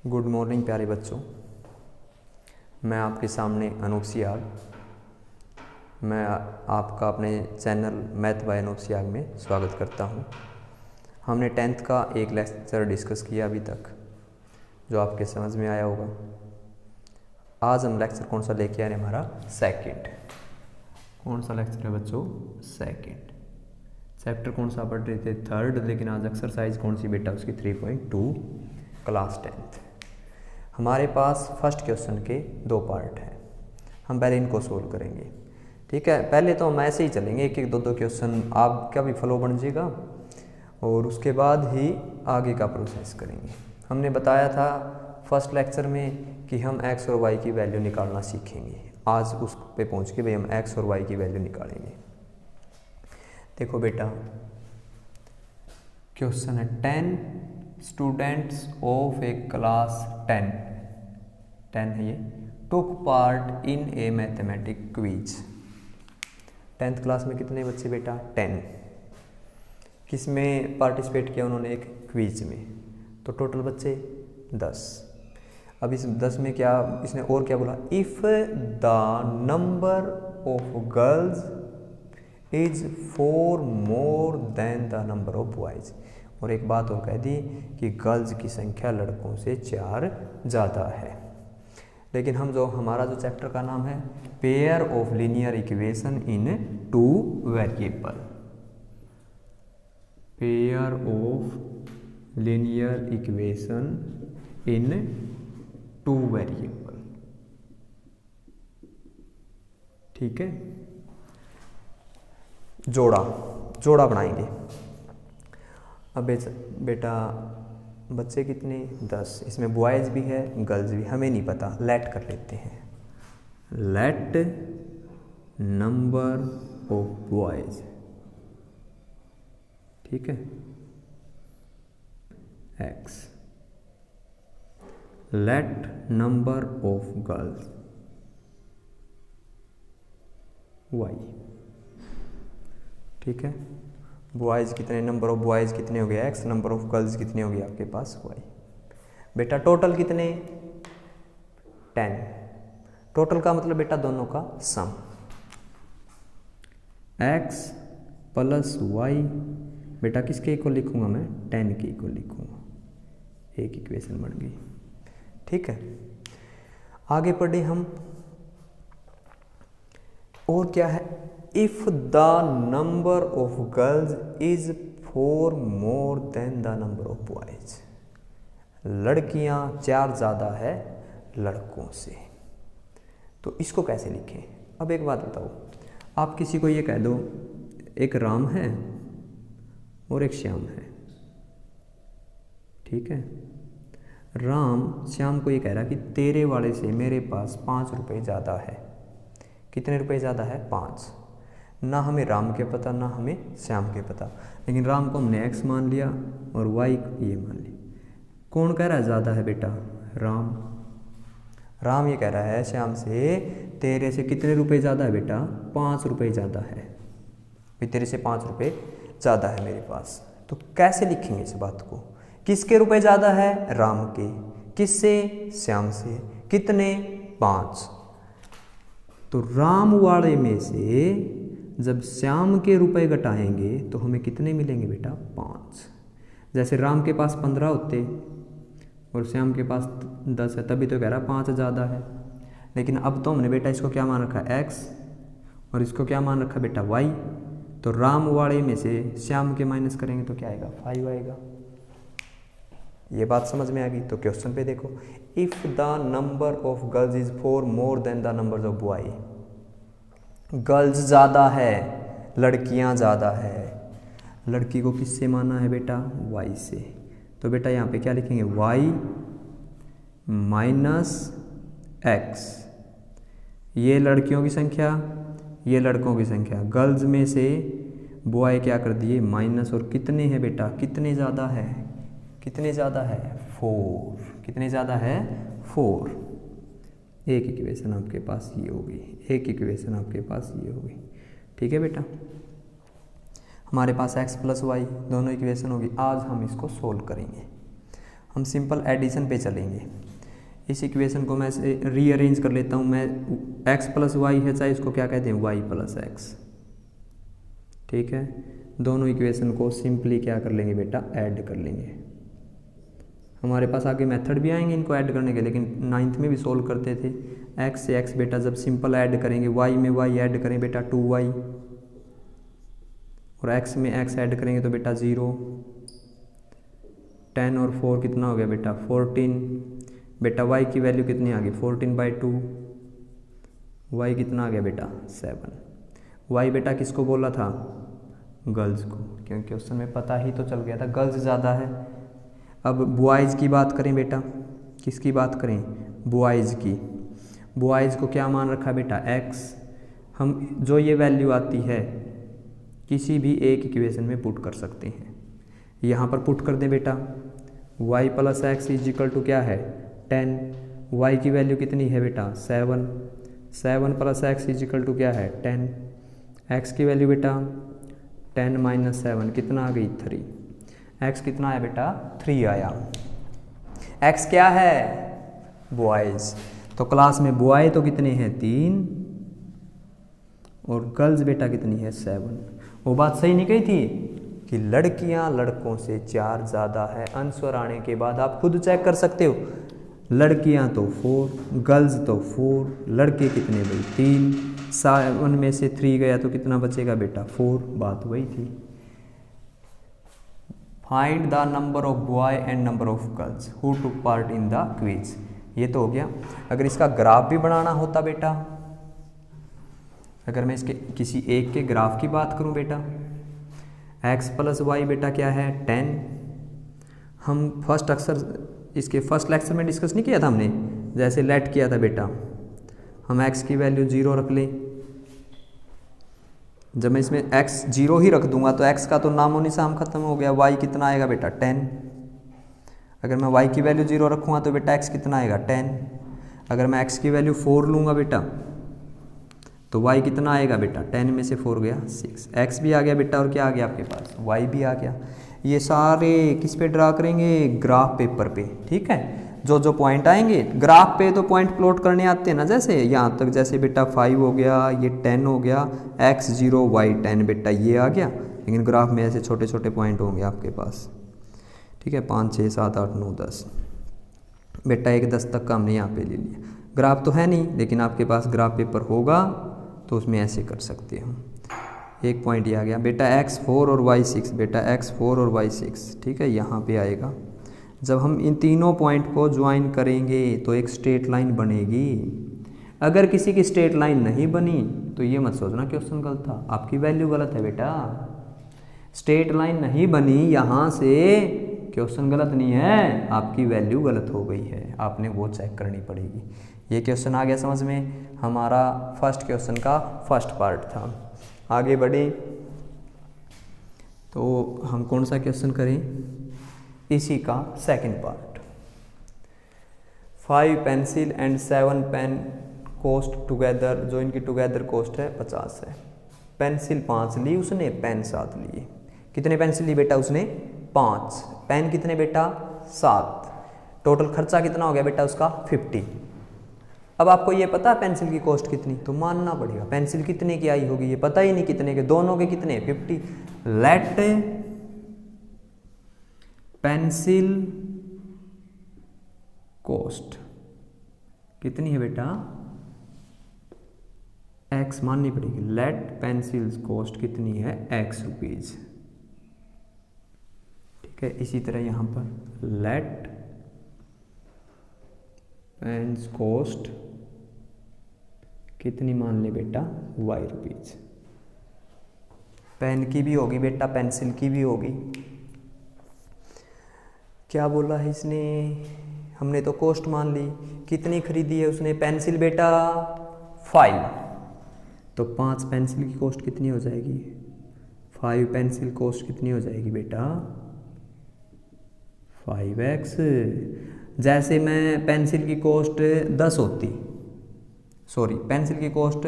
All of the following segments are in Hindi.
गुड मॉर्निंग प्यारे बच्चों। मैं आपके सामने अनूप सियाग। मैं आपका अपने channel math by Anoop Siyag में स्वागत करता हूं। हमने 10th का एक लेक्चर डिस्कस किया अभी तक, जो आपके समझ में आया होगा। आज हम लेक्चर कौन सा लेके आए? हमारा सेकंड। कौन सा लेक्चर है बच्चों? सेकंड। चैप्टर कौन सा पढ़ रहे थे? थर्ड। लेकिन आज एक्सरसाइज कौन सी बेटा? उसकी 3.2 क्लास 10th। हमारे पास फर्स्ट क्वेश्चन के 2 पार्ट हैं। हम पहले इनको सोल्व करेंगे, ठीक है। पहले तो हम ऐसे ही चलेंगे, एक एक दो क्वेश्चन आपका भी फ्लो बन जाएगा और उसके बाद ही आगे का प्रोसेस करेंगे। हमने बताया था फर्स्ट लेक्चर में कि हम x और y की वैल्यू निकालना सीखेंगे। आज उस पे पहुंच के भाई हम x और y की वैल्यू निकालेंगे। देखो बेटा, क्वेश्चन है 10 स्टूडेंट्स ऑफ ए क्लास 10 है ये, took part in A mathematic quiz. 10th class में कितने बच्चे बेटा? 10। किस में पार्टिसिपेट किया उन्होंने? एक क्विज में। तो टोटल बच्चे 10। अब इस 10 में क्या इसने और क्या बोला? If the number of girls is 4 more than the number of boys. और एक बात और कह दी कि गर्ल्स की संख्या लड़कों से 4 ज़्यादा है। लेकिन हम हमारा जो चैप्टर का नाम है pair of linear equation in 2 variable. Pair of linear equation in 2 variable, ठीक है। जोड़ा बनाएंगे। अब बेटा बच्चे कितने? 10। इसमें बॉयज़ भी है गर्ल्स भी, हमें नहीं पता, लेट कर लेते हैं। लेट नंबर ऑफ बॉयज़, ठीक है, x। Let number of girls y, ठीक है। बॉयज़ कितने? नंबर ऑफ बॉयज़ कितने हो गए? x। नंबर ऑफ गर्ल्स कितने हो गए आपके पास? y। बेटा टोटल कितने? 10। टोटल का मतलब बेटा दोनों का सम। x प्लस y बेटा किसके इक्वल लिखूंगा मैं? 10 के इक्वल लिखूंगा। एक इक्वेशन बन गई, ठीक है। आगे पढ़े हम। और क्या है? If the number of girls is 4 more than the number of boys. लड़कियां 4 ज़्यादा है लड़कों से। तो इसको कैसे लिखें? अब एक बात बताओ, आप किसी को ये कह दो एक राम है और एक श्याम है, ठीक है। राम श्याम को ये कह रहा कि तेरे वाले से मेरे पास 5 रुपये ज़्यादा है। कितने रुपए ज़्यादा है? 5। ना हमें राम के पता ना हमें श्याम के पता, लेकिन राम को हमने x मान लिया और y ये मान लिया। कौन कह रहा है ज़्यादा है बेटा? राम। राम ये कह रहा है श्याम से तेरे से कितने रुपए ज़्यादा है बेटा? 5 रुपये ज़्यादा है। भाई तेरे से 5 रुपये ज़्यादा है मेरे पास। तो कैसे लिखेंगे इस बात को? किसके रुपए ज़्यादा है? राम के। किससे? श्याम से। कितने? 5। तो राम वाले में से जब श्याम के रुपए घटाएंगे तो हमें कितने मिलेंगे बेटा? 5। जैसे राम के पास 15 होते और श्याम के पास 10 है, तभी तो कह रहा 5 ज़्यादा है। लेकिन अब तो हमने बेटा इसको क्या मान रखा? x और इसको क्या मान रखा बेटा? y। तो राम वाले में से श्याम के माइनस करेंगे तो क्या आएगा? 5 आएगा। ये बात समझ में आ गई? तो क्वेश्चन पे देखो, if the number of girls is 4 more than the number of boy. Girls ज़्यादा है, लड़कियां ज़्यादा है। लड़की को किससे माना है बेटा? y से। तो बेटा यहाँ पे क्या लिखेंगे? y minus x। ये लड़कियों की संख्या, ये लड़कों की संख्या। गर्ल्स में से बॉय क्या कर दिए? माइनस। और कितने हैं बेटा? कितने ज़्यादा है? कितने ज़्यादा है? 4। कितने ज़्यादा है? 4। एक इक्वेशन आपके पास ये होगी, एक इक्वेशन आपके पास ये होगी, ठीक है बेटा। हमारे पास x प्लस वाई दोनों इक्वेशन होगी। आज हम इसको सोल्व करेंगे। हम सिंपल एडिशन पे चलेंगे। इस इक्वेशन को मैं रीअरेंज कर लेता हूँ। मैं x प्लस वाई है, चाहे इसको क्या कहते हैं y प्लस एक्स। ठीक है, दोनों इक्वेशन को सिंपली क्या कर लेंगे बेटा, ऐड कर लेंगे। हमारे पास आगे मेथड भी आएंगे इनको ऐड करने के, लेकिन 9th में भी सोल्व करते थे। x से x बेटा जब सिंपल ऐड करेंगे, y में y ऐड करें बेटा 2y, और x में x ऐड करेंगे तो बेटा 0। 10 और 4 कितना हो गया बेटा 14। बेटा y की वैल्यू कितनी आ गई 14/2। y कितना आ गया बेटा 7। y बेटा किसको बोला था, गर्ल्स को, क्योंकि क्वेश्चन में पता ही तो चल गया था गर्ल्स ज़्यादा है। अब बॉयज़ की बात करें बेटा, किसकी बात करें, बॉयज़ की। बॉयज़ को क्या मान रखा बेटा x। हम जो ये वैल्यू आती है किसी भी एक इक्वेशन में पुट कर सकते हैं। यहाँ पर पुट कर दें बेटा, y plus x is equal to क्या है 10। y की वैल्यू कितनी है बेटा 7। 7 plus x is equal to क्या है 10। x की वैल्यू बेटा 10 माइनस 7 कितना आ गई 3। x कितना आया बेटा 3 आया। x क्या है बॉयज़, तो क्लास में बॉय तो कितने हैं 3, और गर्ल्स बेटा कितनी है 7। वो बात सही नहीं कही थी कि लड़कियां लड़कों से 4 ज़्यादा है। आंसर आने के बाद आप खुद चेक कर सकते हो। लड़कियां तो 4, गर्ल्स तो 4, लड़के कितने भाई 3, 7 में से 3 गया तो कितना बचेगा बेटा 4। बात वही थी। Find the number of boy and number of girls who took part in the quiz. ये तो हो गया। अगर इसका ग्राफ भी बनाना होता बेटा, अगर मैं इसके किसी एक के ग्राफ की बात करूं बेटा, x प्लस वाई बेटा क्या है 10। हम फर्स्ट अक्सर इसके फर्स्ट लेक्चर में डिस्कस नहीं किया था हमने, जैसे लेट किया था बेटा, हम x की वैल्यू 0 रख लें। जब मैं इसमें x 0 ही रख दूंगा तो x का तो नामो निशान खत्म हो गया। y कितना आएगा बेटा 10। अगर मैं y की वैल्यू 0 रखूँगा तो बेटा x कितना आएगा 10। अगर मैं x की वैल्यू 4 लूँगा बेटा तो y कितना आएगा बेटा 10 में से 4 गया 6। x भी आ गया बेटा, और क्या आ गया आपके पास y भी आ गया। ये सारे किस पे ड्रा करेंगे, ग्राफ पेपर पे। ठीक है, जो जो पॉइंट आएंगे ग्राफ पे तो पॉइंट प्लॉट करने आते हैं ना, जैसे यहाँ तक, जैसे बेटा 5 हो गया, ये 10 हो गया, x 0 y 10 बेटा ये आ गया। लेकिन ग्राफ में ऐसे छोटे छोटे पॉइंट होंगे आपके पास। ठीक है, 5 6 7 8 9 10 बेटा, 1 10 तक का हमने यहाँ पे ले लिया। ग्राफ तो है नहीं, लेकिन आपके पास ग्राफ पेपर होगा तो उसमें ऐसे कर सकते हो। एक पॉइंट ये आ गया बेटा x 4 और y 6 बेटा, x 4 और y 6। ठीक है, यहाँ पे आएगा। जब हम इन तीनों पॉइंट को ज्वाइन करेंगे तो एक स्ट्रेट लाइन बनेगी। अगर किसी की स्ट्रेट लाइन नहीं बनी तो ये मत सोचना क्वेश्चन गलत था, आपकी वैल्यू गलत है बेटा। स्ट्रेट लाइन नहीं बनी यहाँ से, क्वेश्चन गलत नहीं है, आपकी वैल्यू गलत हो गई है, आपने वो चेक करनी पड़ेगी। ये क्वेश्चन आ गया समझ में, हमारा फर्स्ट क्वेश्चन का फर्स्ट पार्ट था। आगे बढ़े तो हम कौन सा क्वेश्चन करें, इसी का second part. 5 pencil and 7 pen cost together, जो इनकी टुगेदर कॉस्ट है 50 है। पेंसिल 5 ली उसने, पेन 7 लिए। कितने पेंसिल ली बेटा उसने 5, पेन कितने बेटा 7, टोटल खर्चा कितना हो गया बेटा उसका 50। अब आपको ये पता है पेंसिल की कॉस्ट कितनी, तो मानना पड़ेगा पेंसिल कितने की आई होगी, ये पता ही नहीं कितने के, दोनों के कितने 50। लेट पेंसिल कॉस्ट कितनी है बेटा x माननी पड़ेगी। लेट पेंसिल्स कॉस्ट कितनी है x रुपीज। ठीक है, इसी तरह यहां पर लेट पेन्स कॉस्ट कितनी मान ले बेटा y रुपीज। पेन की भी होगी बेटा, पेंसिल की भी होगी। क्या बोला है इसने, हमने तो कॉस्ट मान ली। कितनी खरीदी है उसने पेंसिल बेटा 5, तो 5 पेंसिल की कॉस्ट कितनी हो जाएगी, 5 पेंसिल कॉस्ट कितनी हो जाएगी बेटा 5x। जैसे मैं पेंसिल की कॉस्ट 10 होती, सॉरी पेंसिल की कॉस्ट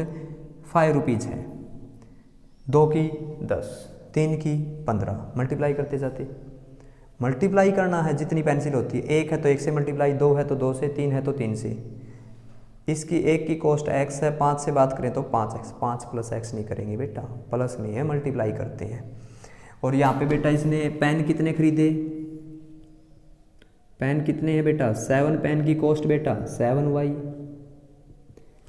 5 रुपीज़ है, 2 की 10, 3 की 15, मल्टीप्लाई करते जाते, मल्टीप्लाई करना है जितनी पेंसिल होती है, 1 है तो 1 से मल्टीप्लाई, 2 है तो 2 से, 3 है तो 3 से। इसकी 1 की कॉस्ट x है, 5 से बात करें तो 5x, 5 प्लस x नहीं करेंगे बेटा, प्लस नहीं है, मल्टीप्लाई करते हैं। और यहाँ पे बेटा इसने पेन कितने खरीदे, पेन कितने हैं बेटा, 7 पेन की कॉस्ट बेटा 7y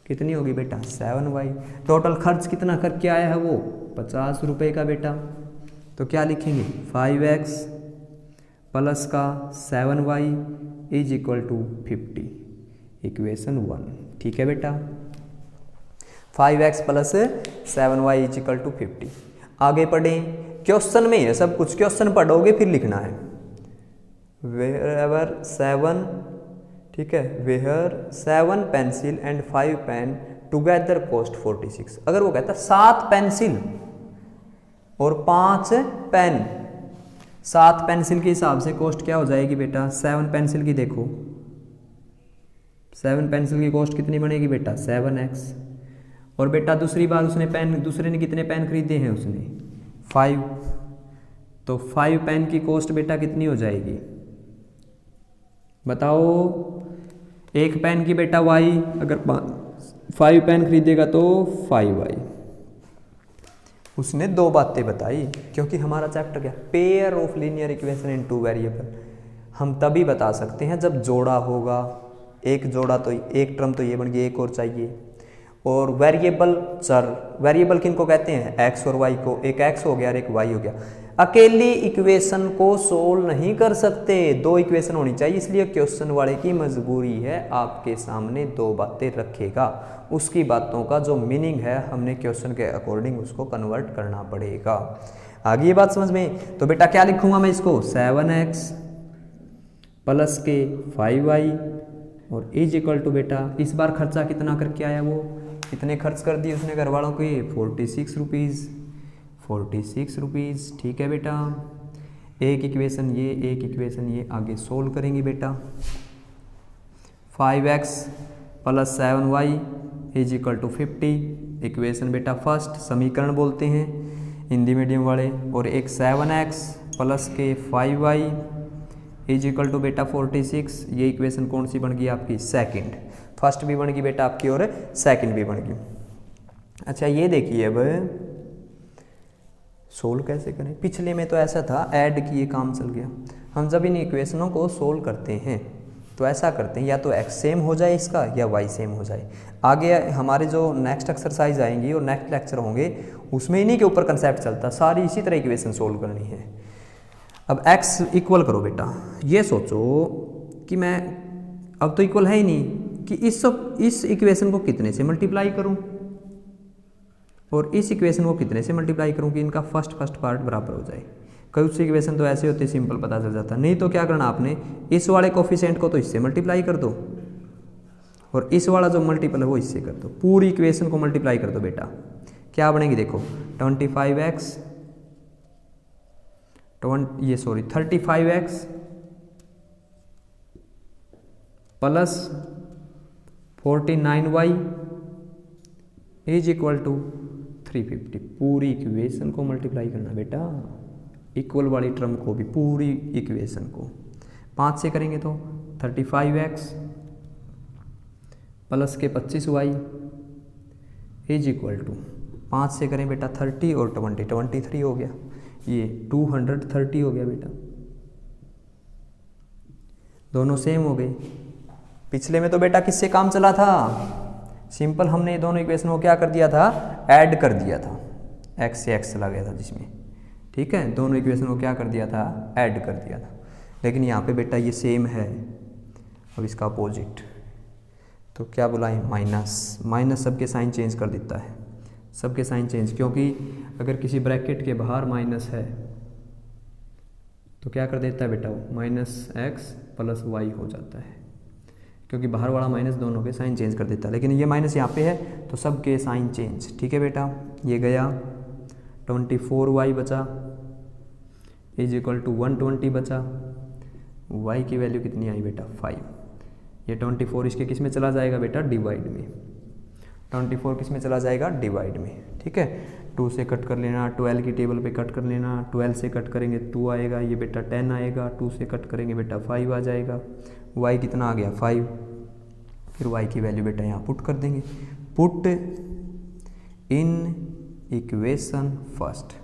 कितनी होगी बेटा 7y। टोटल खर्च कितना करके आया है वो 50 रुपये का बेटा। तो क्या लिखेंगे 5x प्लस का 7y is equal to 50, equation 1। ठीक है बेटा, 5x plus 7y is equal to 50। आगे पढ़ें, क्वेश्चन में है सब कुछ, क्वेश्चन पढ़ोगे फिर लिखना है। वेयर 7, ठीक है, where 7 pencil and 5 pen together cost 46। अगर वो कहता 7 पेंसिल और 5 पेन, 7 पेंसिल के हिसाब से कॉस्ट क्या हो जाएगी बेटा, 7 पेंसिल की देखो, 7 पेंसिल की कॉस्ट कितनी बनेगी बेटा 7x। और बेटा दूसरी बात, उसने पेन, दूसरे ने कितने पेन खरीदे हैं, उसने 5, तो 5 पेन की कॉस्ट बेटा कितनी हो जाएगी बताओ। एक पेन की बेटा y, अगर 5 पेन खरीदेगा तो 5y। उसने 2 बातें बताई, क्योंकि हमारा चैप्टर क्या, pair of linear equation in 2 variable. हम तभी बता सकते हैं जब जोड़ा होगा, एक जोड़ा तो एक टर्म तो ये बन गई, एक और चाहिए। और वेरिएबल चर, वेरिएबल किनको कहते हैं, x और y को, एक x हो गया और एक y हो गया। अकेली इक्वेशन को सोल्व नहीं कर सकते, 2 इक्वेशन होनी चाहिए, इसलिए क्वेश्चन वाले की मजबूरी है आपके सामने 2 बातें रखेगा, उसकी बातों का जो मीनिंग है हमने क्वेश्चन के अकॉर्डिंग उसको कन्वर्ट करना पड़ेगा। आगे ये बात समझ में। तो बेटा क्या लिखूंगा मैं इसको, 7x प्लस के 5y और इज इक्वल टू बेटा, इस बार खर्चा कितना करके आया वो, कितने खर्च कर दिए उसने घर वालों को, ये 46 रुपीज़, 46 रुपीज़। ठीक है बेटा, एक इक्वेशन ये, एक इक्वेशन ये, आगे सोल्व करेंगे बेटा। 5x plus 7y is equal to 50, equation बेटा फर्स्ट, समीकरण बोलते हैं हिंदी मीडियम वाले। और एक 7x प्लस के 5y इज इक्वल टू बेटा 46, ये इक्वेशन कौन सी बन गई आपकी, सेकंड। फर्स्ट भी बन गई बेटा आपकी और सेकंड भी बन गई। अच्छा ये देखिए अब सोल्व कैसे करें, पिछले में तो ऐसा था ऐड किए काम चल गया। हम जब इन इक्वेशनों को सोल्व करते हैं तो ऐसा करते हैं, या तो x सेम हो जाए इसका या y सेम हो जाए। आगे हमारे जो नेक्स्ट एक्सरसाइज आएंगी और नेक्स्ट लेक्चर होंगे उसमें इन्हीं के ऊपर कंसेप्ट चलता, सारी इसी तरह इक्वेशन सोल्व करनी है। अब x इक्वल करो बेटा, ये सोचो कि मैं, अब तो इक्वल है ही नहीं, कि इस इक्वेशन को कितने से मल्टीप्लाई करूं और इस इक्वेशन को कितने से मल्टीप्लाई करूं कि इनका फर्स्ट पार्ट बराबर हो जाए। कुछ इक्वेशन तो ऐसे होते सिंपल पता चल जाता, नहीं तो क्या करना आपने, इस वाले कोफिशिएंट को तो इससे मल्टीप्लाई कर दो और इस वाला जो मल्टीपल है वो इससे कर दो, पूरी इक्वेशन को मल्टीप्लाई कर दो बेटा। क्या बनेगी देखो, 35x 35x plus 49y is equal to 350। पूरी इक्वेशन को मल्टीप्लाई करना बेटा, इक्वल वाली टर्म को भी, पूरी इक्वेशन को 5 से करेंगे तो 35x प्लस के 25y इज इक्वल टू, 5 से करें बेटा 30 और 20, 23 हो गया, ये 230 हो गया बेटा, दोनों सेम हो गए। पिछले में तो बेटा किससे काम चला था, सिंपल हमने दोनों इक्वेशन को क्या कर दिया था, ऐड कर दिया था, x से x चला गया था जिसमें, ठीक है, दोनों इक्वेशन को क्या कर दिया था, ऐड कर दिया था। लेकिन यहाँ पे बेटा ये सेम है, अब इसका अपोजिट, तो क्या बुलाएं, माइनस, माइनस सबके साइन चेंज कर देता है, सबके साइन चेंज, क्योंकि अगर किसी ब्रैकेट के बाहर माइनस है तो क्या कर देता है बेटा वो, -x प्लस y हो जाता है, क्योंकि बाहर वाला माइनस दोनों के साइन चेंज कर देता है। लेकिन ये माइनस यहाँ पे है तो सब के साइन चेंज, ठीक है बेटा। ये गया 24y बचा इज इक्वल टू 120 बचा, y की वैल्यू कितनी आई बेटा 5। ये 24 इसके किस में चला जाएगा बेटा, डिवाइड में, 24 किस में चला जाएगा, डिवाइड में, ठीक है। 2 से कट कर लेना, 12 की टेबल पे कट कर लेना, 12 से कट करेंगे 2 आएगा, ये बेटा 10 आएगा, 2 से कट करेंगे बेटा 5 आ जाएगा, y कितना आ गया 5। फिर y की वैल्यू बेटा यहाँ पुट कर देंगे, पुट इन इक्वेशन फर्स्ट।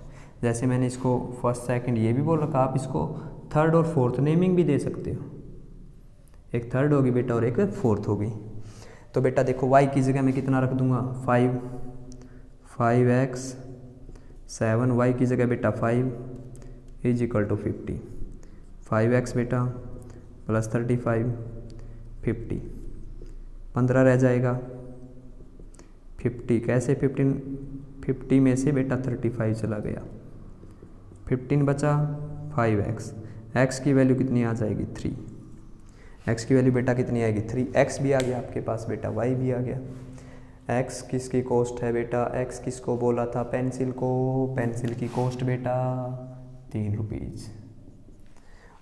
जैसे मैंने इसको फर्स्ट सेकंड ये भी बोल रखा, आप इसको थर्ड और फोर्थ नेमिंग भी दे सकते हो, एक थर्ड होगी बेटा और एक फोर्थ होगी। तो बेटा देखो y की जगह मैं कितना रख दूंगा 5x 7, y की जगह बेटा 5 इज इक्वल टू 50, 5x बेटा प्लस 35 50, 15 रह जाएगा 50, कैसे 50 में से बेटा 35 चला गया, 15 बचा 5x, x की वैल्यू कितनी आ जाएगी 3, x की वैल्यू बेटा कितनी आएगी 3, x भी आ गया आपके पास बेटा, y भी आ गया। x किसकी कॉस्ट है बेटा, x किसको बोला था पेंसिल को, पेंसिल की कॉस्ट बेटा 3 रुपीज़।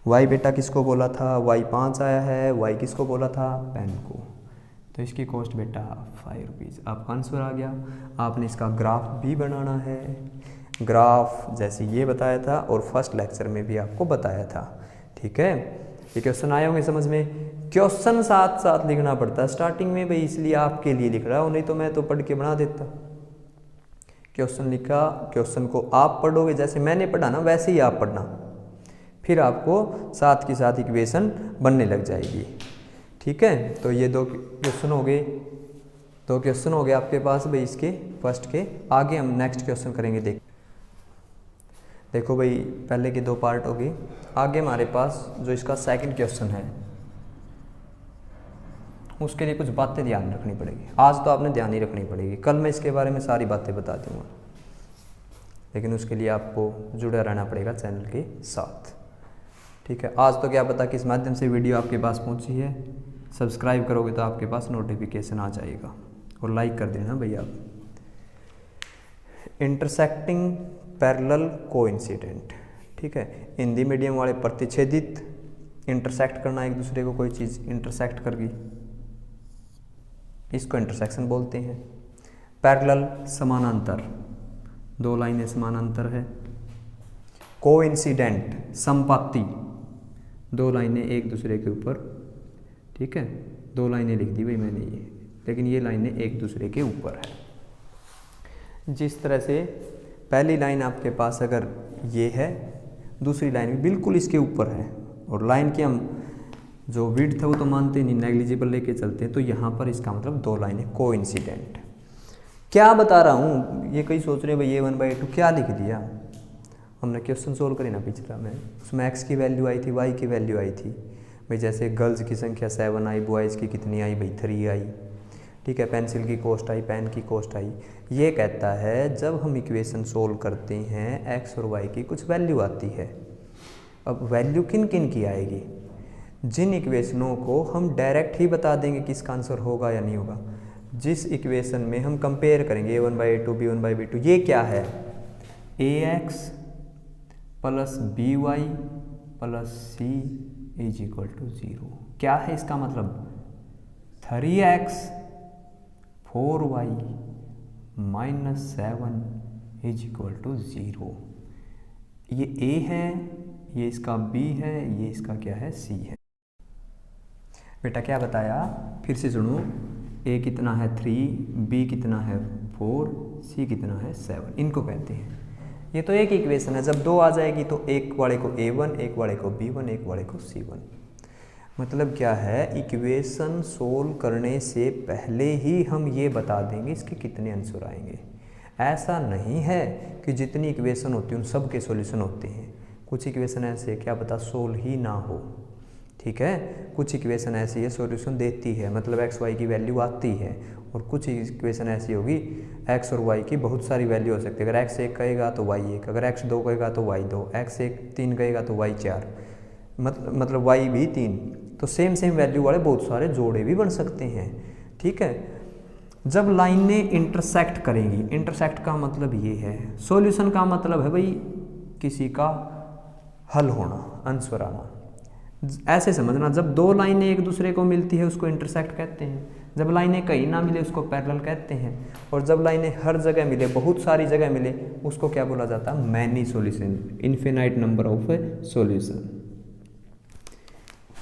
y बेटा किसको बोला था, y 5 आया है, y किसको बोला था पेन को, तो इसकी कॉस्ट बेटा 5 रुपीज़। आपका आंसर आ गया। आपने इसका ग्राफ भी बनाना है, ग्राफ जैसे ये बताया था और फर्स्ट लेक्चर में भी आपको बताया था, ठीक है। ये क्वेश्चन आए होंगे समझ में, क्वेश्चन साथ साथ लिखना पड़ता है स्टार्टिंग में भाई, इसलिए आपके लिए लिख रहा हूँ, नहीं तो मैं तो पढ़ के बना देता। क्वेश्चन लिखा, क्वेश्चन को आप पढ़ोगे जैसे मैंने पढ़ा ना वैसे ही आप पढ़ना, फिर आपको साथ के साथ इक्वेशन बनने लग जाएगी, ठीक है। तो ये 2 क्वेश्चन हो गए, 2 क्वेश्चन हो गए आपके पास भाई इसके फर्स्ट के। आगे हम नेक्स्ट क्वेश्चन करेंगे। देखो भाई पहले के 2 पार्ट हो गए, आगे हमारे पास जो इसका सेकंड क्वेश्चन है उसके लिए कुछ बातें ध्यान रखनी पड़ेगी। आज तो आपने ध्यान ही रखनी पड़ेगी, कल मैं इसके बारे में सारी बातें बता दूंगा, लेकिन उसके लिए आपको जुड़ा रहना पड़ेगा चैनल के साथ, ठीक है। आज तो क्या पता किस माध्यम से वीडियो आपके पास पहुंची है, सब्सक्राइब करोगे तो आपके पास नोटिफिकेशन आ जाएगा और लाइक कर देना भैया। इंटरसेक्टिंग पैरेलल कोइंसिडेंट, ठीक है। हिंदी मीडियम वाले प्रतिच्छेदित, इंटरसेक्ट करना एक दूसरे को, कोई चीज़ इंटरसेक्ट कर गई, इसको इंटरसेक्शन बोलते हैं। पैरेलल समानांतर, 2 लाइनें समानांतर है। कोइंसिडेंट संपाती, 2 लाइनें एक दूसरे के ऊपर, ठीक है। 2 लाइनें लिख दी भाई मैंने ये, लेकिन ये लाइनें एक दूसरे के ऊपर है। जिस तरह से पहली लाइन आपके पास अगर ये है, दूसरी लाइन भी बिल्कुल इसके ऊपर है, और लाइन की हम जो विड्थ है वो तो मानते नहीं, नेग्लिजिबल लेके चलते हैं, तो यहाँ पर इसका मतलब 2 लाइनें कोइंसिडेंट। क्या बता रहा हूँ, ये कई सोच रहे हैं भाई ये 1/2 क्या लिख दिया, हमने क्वेश्चन सोल्व करी ना पिछला में, उसमें x की वैल्यू आई थी, y की वैल्यू आई थी भाई। जैसे गर्ल्स की संख्या 7 आई, बॉयज़ की कितनी आई भाई 3 आई, ठीक है। पेंसिल की कॉस्ट आई, पेन की कॉस्ट आई। ये कहता है जब हम इक्वेशन सोल्व करते हैं x और y की कुछ वैल्यू आती है। अब वैल्यू किन किन की आएगी, जिन इक्वेशनों को हम डायरेक्ट ही बता देंगे कि इसका आंसर होगा या नहीं होगा, जिस इक्वेशन में हम कंपेयर करेंगे a1/2 b1/2, ये क्या है ax plus by plus c is equal to 0। क्या है इसका मतलब 3x 4y minus 7 is equal to 0। ये a है, ये इसका b है, ये इसका क्या है c है। बेटा क्या बताया फिर से सुनो, a कितना है 3, b कितना है 4, c कितना है 7, इनको कहते हैं। ये तो एक इक्वेशन है, जब 2 आ जाएगी तो एक वाले को a1, एक वाले को b1, एक वाले को c1। मतलब क्या है, इक्वेशन सोल्व करने से पहले ही हम ये बता देंगे इसके कितने आंसर आएंगे। ऐसा नहीं है कि जितनी इक्वेशन होती है उन सब के सॉल्यूशन होते हैं। कुछ इक्वेशन ऐसे क्या पता सोल्व ही ना हो, ठीक है। कुछ इक्वेशन ऐसी है सॉल्यूशन देती है, मतलब एक्स वाई की वैल्यू आती है, और कुछ इक्वेशन ऐसी होगी एक्स और वाई की बहुत सारी वैल्यू हो सकती है। अगर एक्स 1 कहेगा तो वाई 1, अगर एक्स 2 कहेगा तो वाई 2, एक्स 3 कहेगा तो वाई 4, मतलब वाई भी 3। तो सेम वैल्यू वाले बहुत सारे जोड़े भी बन सकते हैं, ठीक है। जब लाइनें इंटरसेक्ट करेंगी, इंटरसेक्ट का मतलब ये है, सॉल्यूशन का मतलब है भाई किसी का हल होना, आंसर आना। ऐसे समझना, जब 2 लाइनें एक दूसरे को मिलती है उसको इंटरसेक्ट कहते हैं। जब लाइनें कहीं ना मिले उसको पैरेलल कहते हैं, और जब लाइनें हर जगह मिले, बहुत सारी जगह मिले, उसको क्या बोला जाता है? Many solution, infinite number of solution.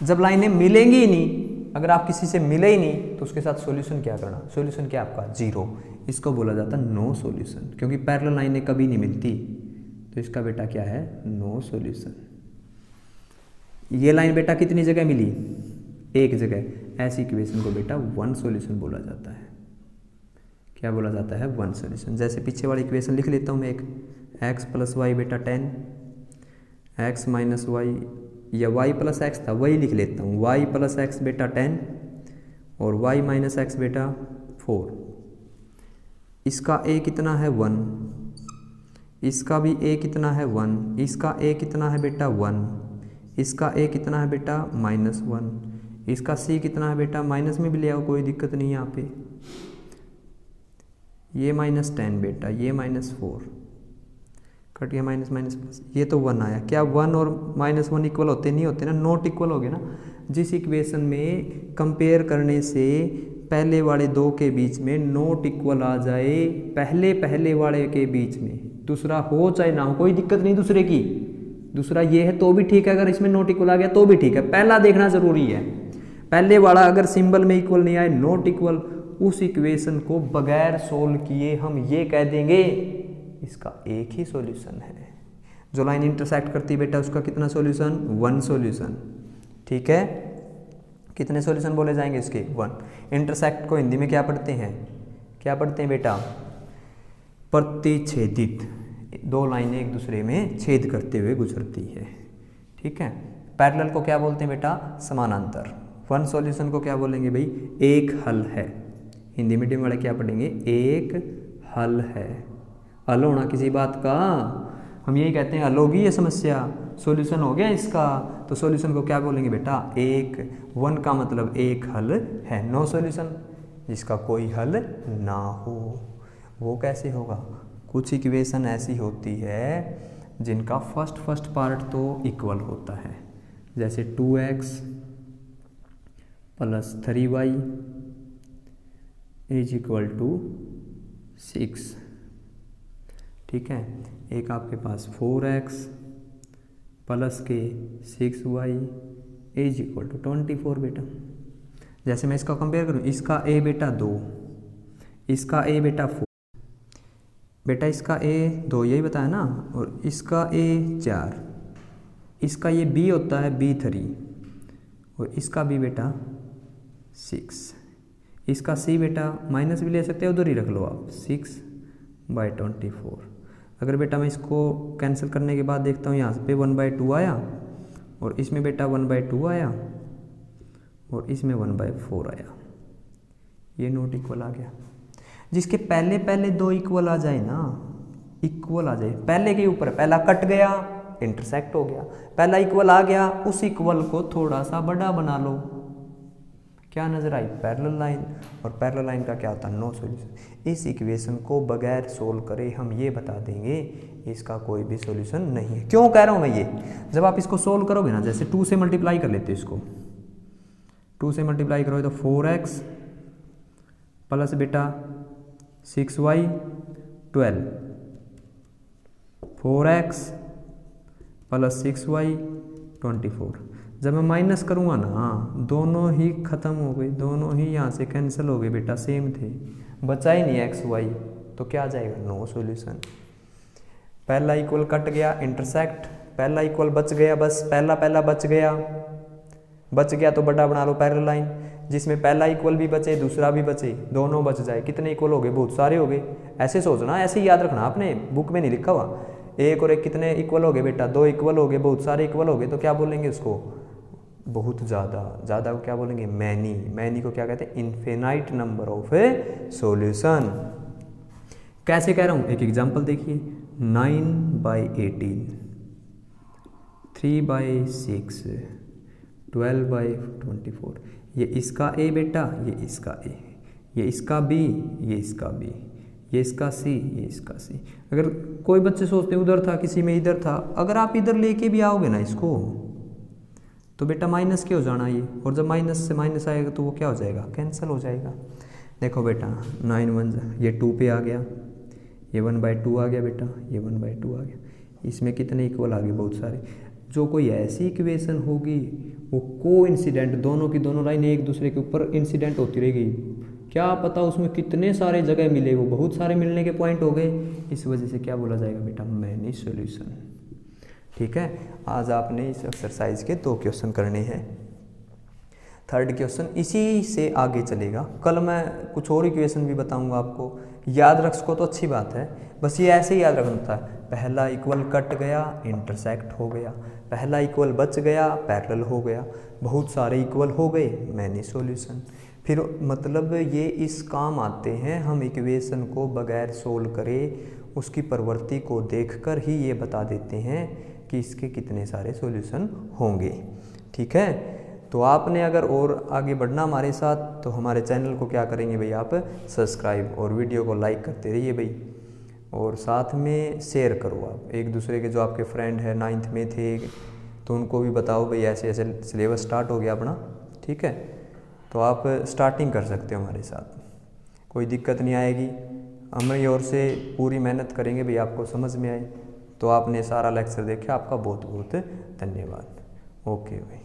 जब लाइनें मिलेंगी ही नहीं, अगर आप किसी से मिले ही नहीं तो उसके साथ सॉल्यूशन क्या करना? सॉल्यूशन क्या आपका? जीरो। इसको बोला जाता है नो सॉल्यूशन, क्योंकि पैरेलल लाइनें कभी नहीं मिलती, तो इसका बेटा क्या है? No solution. ये लाइन बेटा कितनी जगह मिली? एक जगह। ऐसी इक्वेशन को बेटा वन सॉल्यूशन बोला जाता है। क्या बोला जाता है? One solution. जैसे पीछे वाली इक्वेशन लिख लेता हूँ मैं एक, x प्लस वाई बेटा 10, x माइनस वाई, या y प्लस एक्स था वही लिख लेता हूँ, y प्लस एक्स बेटा 10 और y माइनस एक्स बेटा 4। इसका a कितना है? 1, इसका भी a कितना है? 1, इसका a कितना है बेटा? 1, इसका a कितना है बेटा? -1, इसका c कितना है बेटा? माइनस में भी ले आओ, कोई दिक्कत नहीं है यहाँ पे। ये -10 बेटा, ये -4, कट गया माइनस माइनस प्लस, ये तो 1 आया। क्या 1 और -1 इक्वल होते? नहीं होते ना, नॉट इक्वल हो गए ना। जिस इक्वेशन में कंपेयर करने से पहले वाले दो के बीच में नॉट इक्वल आ जाए, पहले वाले के बीच में, दूसरा हो चाहे ना हो, कोई दिक्कत नहीं दूसरे की, दूसरा ये है तो भी ठीक है, अगर इसमें नॉट इक्वल आ गया तो भी ठीक है, पहला देखना जरूरी है। पहले वाला अगर सिंबल में इक्वल नहीं आए, नॉट इक्वल, उस इक्वेशन को बगैर सोल्व किए हम ये कह देंगे इसका एक ही सॉल्यूशन है। जो लाइन इंटरसेक्ट करती है बेटा उसका कितना सॉल्यूशन? One solution. ठीक है, कितने सॉल्यूशन बोले जाएंगे इसके? वन। इंटरसेक्ट को हिंदी में क्या पढ़ते हैं? क्या पढ़ते हैं बेटा? प्रतिच्छेदित। दो लाइनें एक दूसरे में छेद करते हुए गुजरती है। ठीक है। पैरेलल को क्या बोलते हैं बेटा? समानांतर। वन सॉल्यूशन को क्या बोलेंगे भाई? एक हल है। हिंदी मीडियम वाले क्या पढ़ेंगे? एक हल है। हल होना किसी बात का, हम यही कहते हैं हल होगी ये समस्या, सॉल्यूशन हो गया इसका, तो सॉल्यूशन को क्या बोलेंगे बेटा? एक। वन का मतलब एक हल है। नो सॉल्यूशन, जिसका कोई हल ना हो। वो कैसे होगा? कुछ इक्वेशन ऐसी होती है जिनका फर्स्ट पार्ट तो इक्वल होता है, जैसे 2x plus 3y is equal to 6। ठीक है। एक आपके पास 4x प्लस के 6y इज इक्वल टू 24 बेटा। जैसे मैं इसका कंपेयर करूँ, इसका a बेटा 2, इसका a बेटा 4, बेटा इसका a 2 यही बताया ना, और इसका a 4, इसका ये b होता है b 3, और इसका b बेटा 6, इसका c बेटा माइनस भी ले सकते हो, उधर ही रख लो आप, 6/24। अगर बेटा मैं इसको कैंसिल करने के बाद देखता हूँ, यहाँ पे 1/2 आया, और इसमें बेटा 1/2 आया, और इसमें 1/4 आया। ये नोट इक्वल आ गया। जिसके पहले दो इक्वल आ जाए ना, इक्वल आ जाए, पहले के ऊपर पहला कट गया, इंटरसेक्ट हो गया, पहला इक्वल आ गया, उस इक्वल को थोड़ा सा बड़ा बना लो। क्या नजर आई? Parallel line. और पैरेलल लाइन का क्या होता है? No solution. इस इक्वेशन को बगैर सोल्व करे हम ये बता देंगे इसका कोई भी सॉल्यूशन नहीं है। क्यों कह रहा हूँ मैं ये? जब आप इसको सोल्व करोगे ना, जैसे 2 से मल्टीप्लाई कर लेते हैं इसको, 2 से मल्टीप्लाई करोगे तो 4x प्लस बेटा 6y 12, 4x प्लस 6y 24। जब मैं माइनस करूँगा ना, दोनों ही खत्म हो गए, दोनों ही यहाँ से कैंसिल हो गए बेटा, सेम थे, बचा ही नहीं x y, तो क्या आ जाएगा? No solution. पहला इक्वल कट गया, इंटरसेक्ट, पहला इक्वल बच गया, बस पहला बच गया तो बड़ा बना लो पैरेलल लाइन, जिसमें पहला इक्वल भी बचे, दूसरा भी बचे, दोनों बच जाए। कितने इक्वल हो गए? बहुत सारे हो गए। ऐसे सोचना, ऐसे ही याद रखना, आपने बुक में नहीं लिखा हुआ। एक और एक कितने इक्वल हो गए बेटा? 2 इक्वल हो गए, बहुत सारे इक्वल हो गए, तो क्या बोलेंगे उसको? बहुत ज़्यादा को क्या बोलेंगे? मैनी को क्या कहते हैं? Infinite number of A solution. कैसे कह रहा हूँ? एक एग्जांपल देखिए, 9/18, 3/6, 12/24। ये इसका a बेटा, ये इसका a, ये इसका b, ये इसका b, ये इसका c, ये इसका c। अगर कोई बच्चे सोचते उधर था, किसी में इधर था, अगर आप इधर लेके भी आओगे ना इसको, तो बेटा माइनस के हो जाना ये, और जब माइनस से माइनस आएगा तो वो क्या हो जाएगा, कैंसिल हो जाएगा। देखो बेटा 9 1 ये 2 पे आ गया, ये 1/2 आ गया बेटा, ये 1/2 आ गया। इसमें कितने इक्वल आ गए, बहुत सारे। जो कोई ऐसी इक्वेशन होगी वो कोइंसिडेंट, दोनों की दोनों लाइन एक दूसरे के ऊपर इंसिडेंट होती रहेगी, क्या पता उसमें कितने सारे जगह मिले, वो बहुत सारे मिलने के पॉइंट हो गए, इस वजह से क्या बोला जाएगा बेटा, मैनी सॉल्यूशन। ठीक है, आज आपने इस एक्सरसाइज के 2 क्वेश्चन करने हैं। थर्ड क्वेश्चन इसी से आगे चलेगा, कल मैं कुछ और इक्वेशन भी बताऊंगा आपको, याद रख सको तो अच्छी बात है, बस ये ऐसे ही याद रखना था। पहला इक्वल कट गया, इंटरसेक्ट हो गया, पहला इक्वल बच गया, पैरेलल हो गया, बहुत सारे इक्वल हो गए, मैनी सॉल्यूशन। फिर मतलब ये इस काम आते हैं, हम इक्वेशन को बगैर सोल्व करे उसकी प्रवृत्ति को देखकर ही ये बता देते हैं कि इसके कितने सारे सॉल्यूशन होंगे। ठीक है, तो आपने अगर और आगे बढ़ना हमारे साथ तो हमारे चैनल को क्या करेंगे भाई, आप सब्सक्राइब और वीडियो को लाइक करते रहिए भाई, और साथ में शेयर करो आप एक दूसरे के, जो आपके फ्रेंड है 9th में थे तो उनको भी बताओ भाई ऐसे ऐसे सिलेबस स्टार्ट हो गया अपना। ठीक है, तो आप स्टार्टिंग कर सकते हो हमारे साथ, कोई दिक्कत नहीं आएगी, हमारी ओर से पूरी मेहनत करेंगे भाई आपको समझ में आए। तो आपने सारा लेक्चर देखा, आपका बहुत बहुत धन्यवाद। ओके भाई।